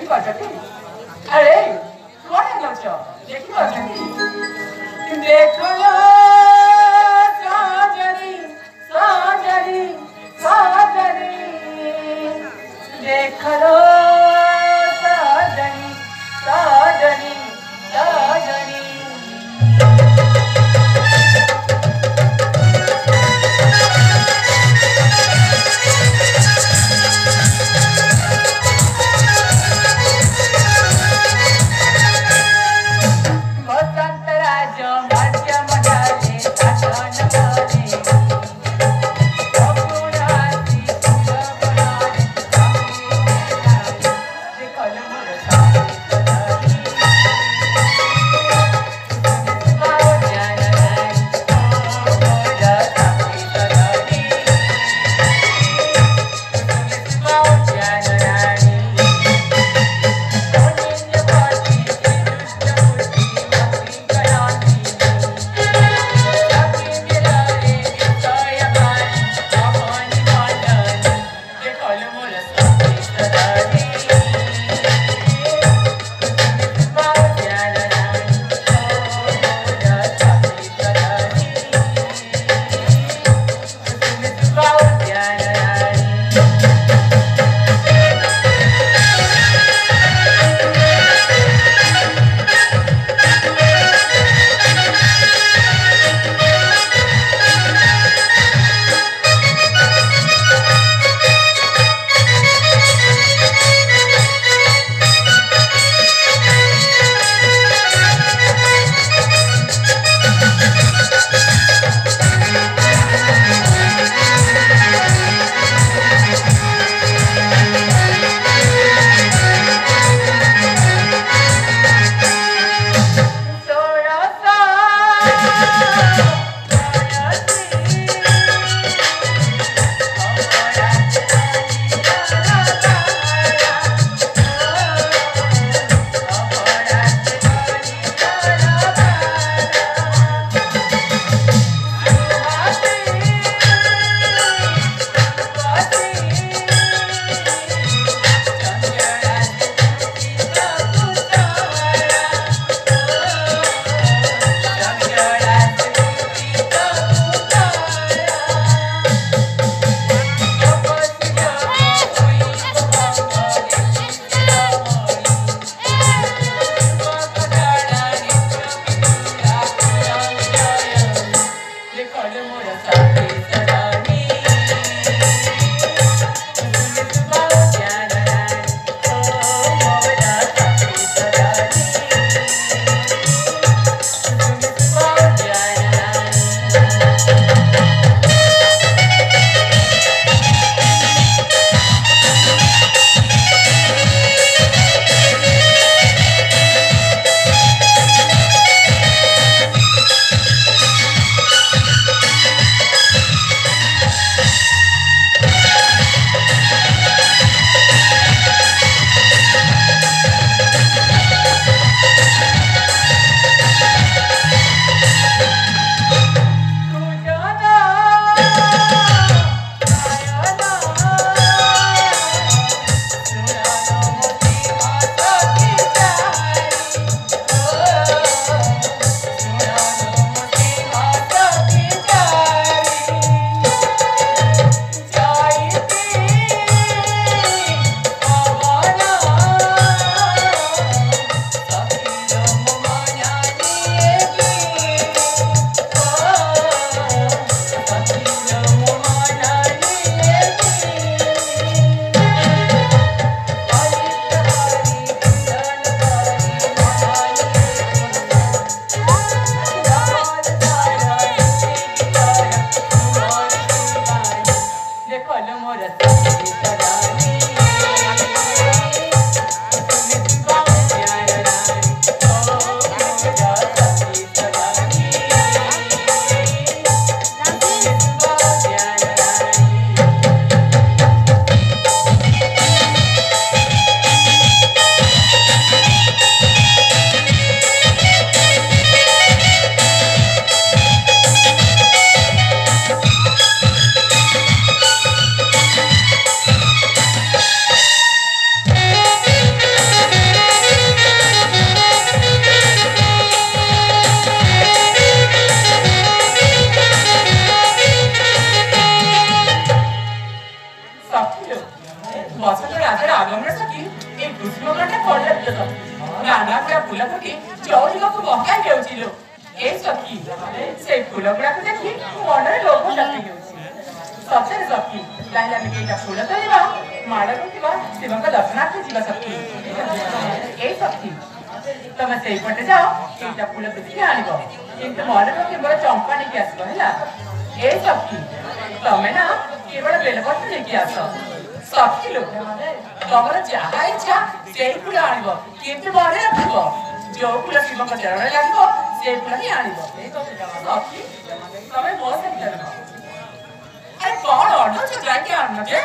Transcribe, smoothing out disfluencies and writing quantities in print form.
देखी पाछटी अरे कोण लवच देखी पाछटी देखो साजरी साजरी साजरी देखो साजरी साजरी साजरी नाना गुड़ा फूल फुटी चौरिका को बहकाई देउछिलो ए सखी से फूल गुड़ा को देखि मन रे लोभ जाति हेउछि सତରେ सखी लाइला में केटा फूल तोरिबा माडा को किबा शिव का दर्शनार्थ जीवा सखी ए सखी तमे सेई पटे जाओ केटा फूल तुझे आनिबो किंतु मन रे केवल चंपा नहीं आसबो हैला ए सखी तमे ना केवल बेलपत्र लेके आसो सखी लोग तमर जहा इच्छा से फूल आनिबो किंतु मने रखिबो जो फूल शिव का चरण लागिबो से फूल ही आनिबो सखी तमे मोर से चलो अरे कौन ऑर्डर से जाके आना जे